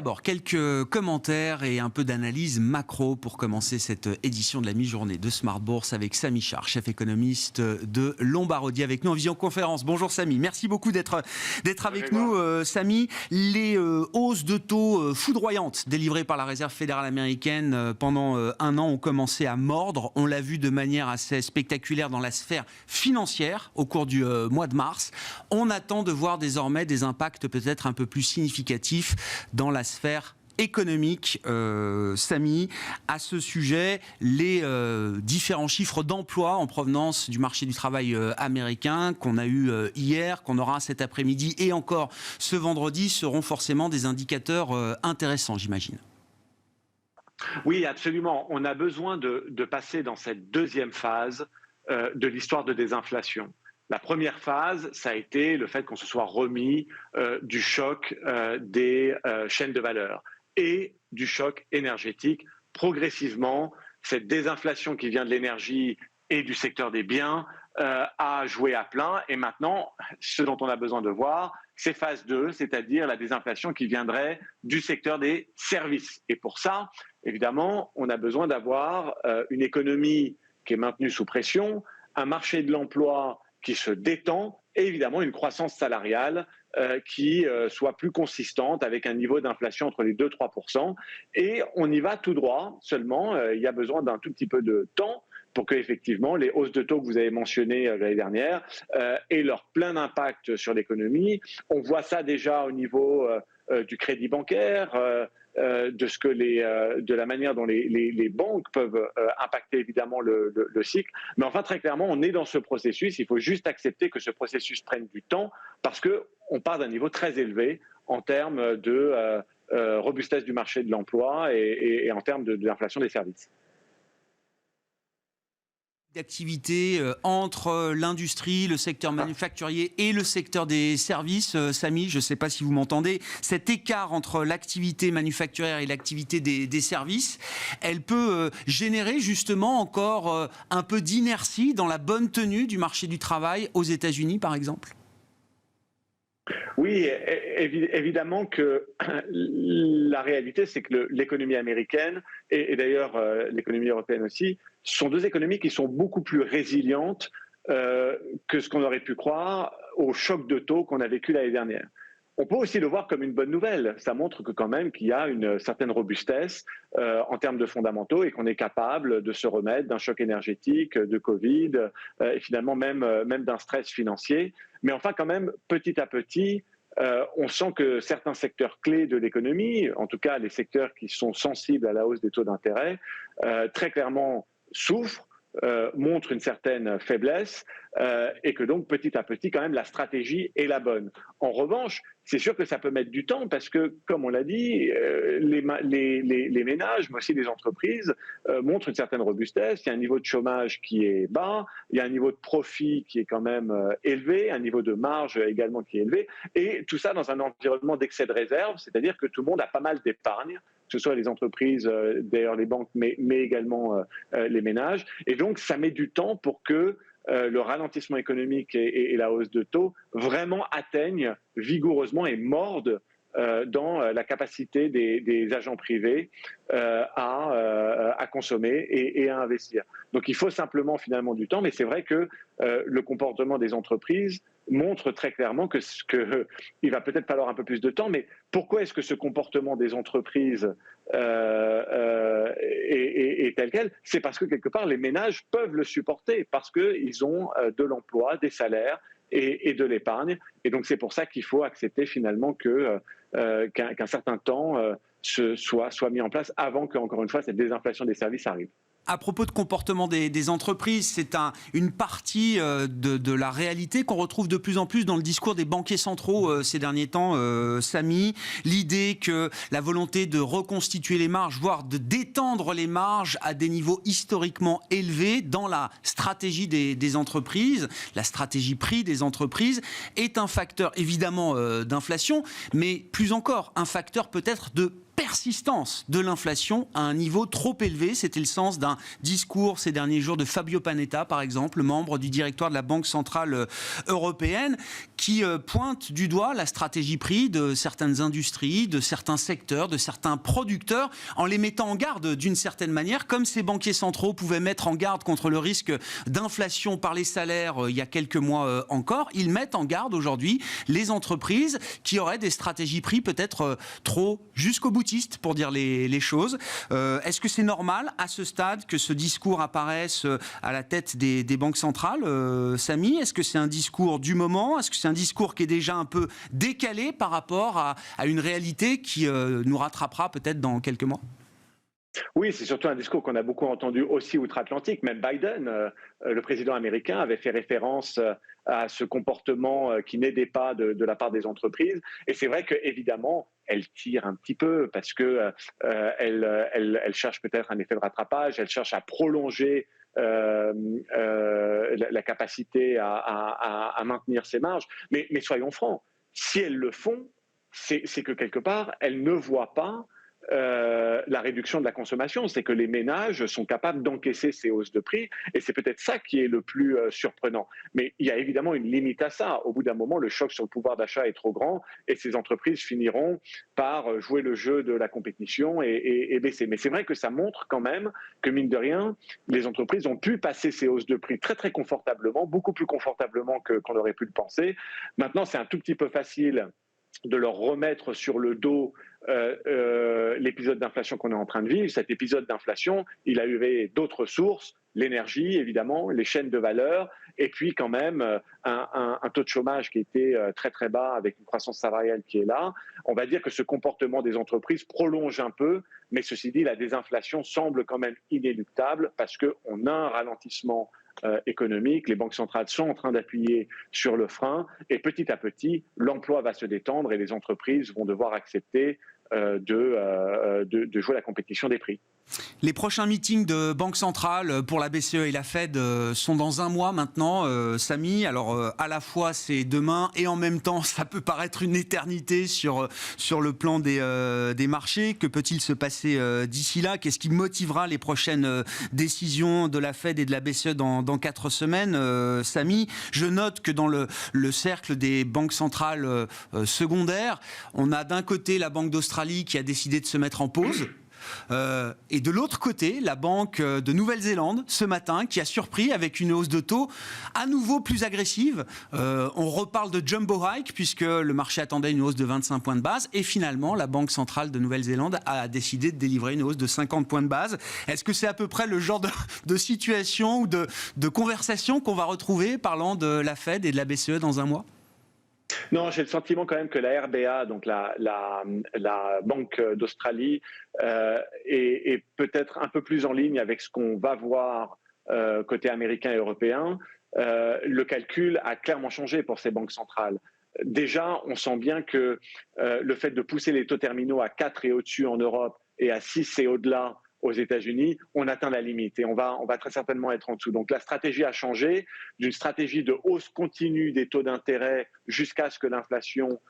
d'abord, quelques commentaires et un peu d'analyse macro pour commencer cette édition de la mi-journée de Smart Bourse avec Samy Char, chef économiste de Lombardi, avec nous en visioconférence. Bonjour Samy, merci beaucoup d'être avec nous. Samy, les hausses de taux foudroyantes délivrées par la Réserve fédérale américaine pendant un an ont commencé à mordre. On l'a vu de manière assez spectaculaire dans la sphère financière au cours du mois de mars. On attend de voir désormais des impacts peut-être un peu plus significatifs dans la sphère économique. Samy, à ce sujet, les différents chiffres d'emploi en provenance du marché du travail américain qu'on a eu hier, qu'on aura cet après-midi et encore ce vendredi seront forcément des indicateurs intéressants, j'imagine. Oui, absolument. On a besoin de passer dans cette deuxième phase de l'histoire de désinflation. La première phase, ça a été le fait qu'on se soit remis du choc des chaînes de valeur et du choc énergétique. Progressivement, cette désinflation qui vient de l'énergie et du secteur des biens a joué à plein. Et maintenant, ce dont on a besoin de voir, c'est phase 2, c'est-à-dire la désinflation qui viendrait du secteur des services. Et pour ça, évidemment, on a besoin d'avoir une économie qui est maintenue sous pression, un marché de l'emploi qui se détend et évidemment une croissance salariale qui soit plus consistante avec un niveau d'inflation entre les 2 et 3%. Et on y va tout droit, seulement il y a besoin d'un tout petit peu de temps pour que effectivement les hausses de taux que vous avez mentionnées l'année dernière aient leur plein impact sur l'économie. On voit ça déjà au niveau du crédit bancaire, de la manière dont les banques peuvent impacter évidemment le cycle. Mais enfin, très clairement, on est dans ce processus. Il faut juste accepter que ce processus prenne du temps parce qu'on part d'un niveau très élevé en termes de robustesse du marché de l'emploi et en termes de l'inflation des services. D'activité entre l'industrie, le secteur manufacturier et le secteur des services. Samy, je ne sais pas si vous m'entendez, cet écart entre l'activité manufacturière et l'activité des services, elle peut générer justement encore un peu d'inertie dans la bonne tenue du marché du travail aux États-Unis, par exemple ? Oui, évidemment que la réalité, c'est que l'économie américaine et d'ailleurs l'économie européenne aussi sont deux économies qui sont beaucoup plus résilientes que ce qu'on aurait pu croire au choc de taux qu'on a vécu l'année dernière. On peut aussi le voir comme une bonne nouvelle. Ça montre que quand même qu'il y a une certaine robustesse en termes de fondamentaux et qu'on est capable de se remettre d'un choc énergétique, de Covid et finalement même d'un stress financier. Mais enfin quand même, petit à petit, on sent que certains secteurs clés de l'économie, en tout cas les secteurs qui sont sensibles à la hausse des taux d'intérêt, très clairement souffrent, montrent une certaine faiblesse et que donc petit à petit quand même la stratégie est la bonne. En revanche, c'est sûr que ça peut mettre du temps parce que, comme on l'a dit, les ménages, mais aussi les entreprises montrent une certaine robustesse. Il y a un niveau de chômage qui est bas, il y a un niveau de profit qui est quand même élevé, un niveau de marge également qui est élevé, et tout ça dans un environnement d'excès de réserve, c'est-à-dire que tout le monde a pas mal d'épargne, que ce soit les entreprises, d'ailleurs les banques, mais également les ménages. Et donc, ça met du temps pour que le ralentissement économique et la hausse de taux vraiment atteignent vigoureusement et mordent dans la capacité des agents privés à consommer et à investir. Donc il faut simplement finalement du temps, mais c'est vrai que le comportement des entreprises montre très clairement il va peut-être falloir un peu plus de temps, mais pourquoi est-ce que ce comportement des entreprises est tel quel ? C'est parce que quelque part les ménages peuvent le supporter, parce qu'ils ont de l'emploi, des salaires et de l'épargne. Et donc c'est pour ça qu'il faut accepter finalement qu'un certain temps soit mis en place avant qu'encore une fois cette désinflation des services arrive. À propos de comportement des entreprises, c'est une partie de la réalité qu'on retrouve de plus en plus dans le discours des banquiers centraux ces derniers temps, Samy. L'idée que la volonté de reconstituer les marges, voire de détendre les marges à des niveaux historiquement élevés dans la stratégie des entreprises, la stratégie prix des entreprises, est un facteur évidemment d'inflation, mais plus encore un facteur peut-être de persistance de l'inflation à un niveau trop élevé. C'était le sens d'un discours ces derniers jours de Fabio Panetta, par exemple, membre du directoire de la Banque centrale européenne, qui pointe du doigt la stratégie prix de certaines industries, de certains secteurs, de certains producteurs, en les mettant en garde d'une certaine manière, comme ces banquiers centraux pouvaient mettre en garde contre le risque d'inflation par les salaires il y a quelques mois encore. Ils mettent en garde aujourd'hui les entreprises qui auraient des stratégies prix peut-être trop jusqu'au boutiste, pour dire les choses. Est-ce que c'est normal à ce stade que ce discours apparaisse à la tête des banques centrales, Samy? Est-ce que c'est un discours du moment? Est-ce que c'est un discours qui est déjà un peu décalé par rapport à une réalité qui nous rattrapera peut-être dans quelques mois? Oui, c'est surtout un discours qu'on a beaucoup entendu aussi outre-Atlantique. Même Biden, le président américain, avait fait référence à ce comportement qui n'aidait pas de la part des entreprises. Et c'est vrai qu'évidemment, elle tire un petit peu parce que elle cherche peut-être un effet de rattrapage, elle cherche à prolonger la capacité à maintenir ses marges. Mais soyons francs, si elles le font, c'est que quelque part, elles ne voient pas la réduction de la consommation, c'est que les ménages sont capables d'encaisser ces hausses de prix, et c'est peut-être ça qui est le plus surprenant. Mais il y a évidemment une limite à ça. Au bout d'un moment, le choc sur le pouvoir d'achat est trop grand, et ces entreprises finiront par jouer le jeu de la compétition et baisser. Mais c'est vrai que ça montre quand même que, mine de rien, les entreprises ont pu passer ces hausses de prix très très confortablement, beaucoup plus confortablement qu'on aurait pu le penser. Maintenant, c'est un tout petit peu facile de leur remettre sur le dos l'épisode d'inflation qu'on est en train de vivre. Cet épisode d'inflation, il a eu d'autres sources, l'énergie évidemment, les chaînes de valeur, et puis quand même un taux de chômage qui était très très bas avec une croissance salariale qui est là. On va dire que ce comportement des entreprises prolonge un peu, mais ceci dit, la désinflation semble quand même inéluctable parce qu'on a un ralentissement économique, les banques centrales sont en train d'appuyer sur le frein et petit à petit, l'emploi va se détendre et les entreprises vont devoir accepter de jouer la compétition des prix. Les prochains meetings de Banque centrale pour la BCE et la Fed sont dans un mois maintenant, Samy. Alors, à la fois, c'est demain et en même temps, ça peut paraître une éternité sur le plan des marchés. Que peut-il se passer d'ici là? Qu'est-ce qui motivera les prochaines décisions de la Fed et de la BCE dans 4 semaines, Samy? Je note que dans le cercle des banques centrales secondaires, on a d'un côté la Banque d'Australie qui a décidé de se mettre en pause. Et de l'autre côté, la Banque de Nouvelle-Zélande, ce matin, qui a surpris avec une hausse de taux à nouveau plus agressive. On reparle de jumbo hike, puisque le marché attendait une hausse de 25 points de base. Et finalement, la Banque centrale de Nouvelle-Zélande a décidé de délivrer une hausse de 50 points de base. Est-ce que c'est à peu près le genre de situation ou de conversation qu'on va retrouver parlant de la Fed et de la BCE dans un mois? Non, j'ai le sentiment quand même que la RBA, donc la Banque d'Australie, est peut-être un peu plus en ligne avec ce qu'on va voir côté américain et européen. Le calcul a clairement changé pour ces banques centrales. Déjà, on sent bien que le fait de pousser les taux terminaux à 4 et au-dessus en Europe et à 6 et au-delà aux États-Unis, on atteint la limite et on va très certainement être en dessous. Donc la stratégie a changé d'une stratégie de hausse continue des taux d'intérêt jusqu'à ce que l'inflation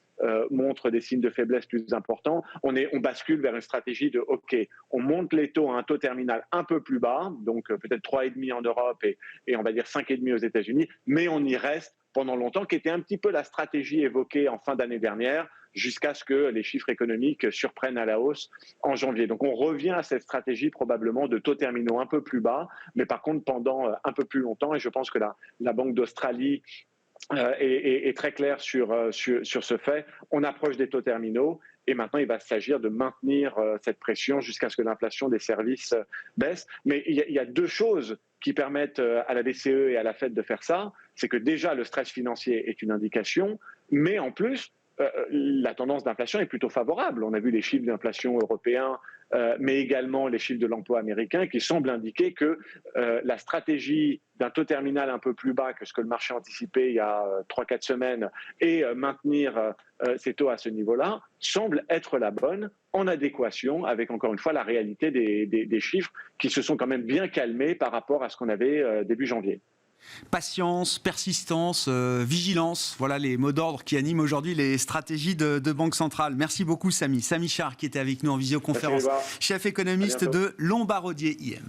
montre des signes de faiblesse plus importants. On bascule vers une stratégie de OK, on monte les taux à un taux terminal un peu plus bas, donc peut-être 3,5 en Europe et on va dire 5,5 aux États-Unis, mais on y reste pendant longtemps, qui était un petit peu la stratégie évoquée en fin d'année dernière, jusqu'à ce que les chiffres économiques surprennent à la hausse en janvier. Donc on revient à cette stratégie probablement de taux terminaux un peu plus bas, mais par contre pendant un peu plus longtemps, et je pense que la Banque d'Australie est très claire sur ce fait. On approche des taux terminaux et maintenant il va s'agir de maintenir cette pression jusqu'à ce que l'inflation des services baisse. Mais il y a deux choses qui permettent à la BCE et à la Fed de faire ça. C'est que déjà le stress financier est une indication, mais en plus la tendance d'inflation est plutôt favorable. On a vu les chiffres d'inflation européens, mais également les chiffres de l'emploi américain qui semblent indiquer que la stratégie d'un taux terminal un peu plus bas que ce que le marché anticipait il y a 3-4 semaines et maintenir ces taux à ce niveau-là semble être la bonne, en adéquation avec, encore une fois, la réalité des chiffres qui se sont quand même bien calmés par rapport à ce qu'on avait début janvier. Patience, persistance, vigilance, voilà les mots d'ordre qui animent aujourd'hui les stratégies de Banque Centrale. Merci beaucoup Samy. Samy Charr qui était avec nous en visioconférence, chef économiste de Lombardier IM.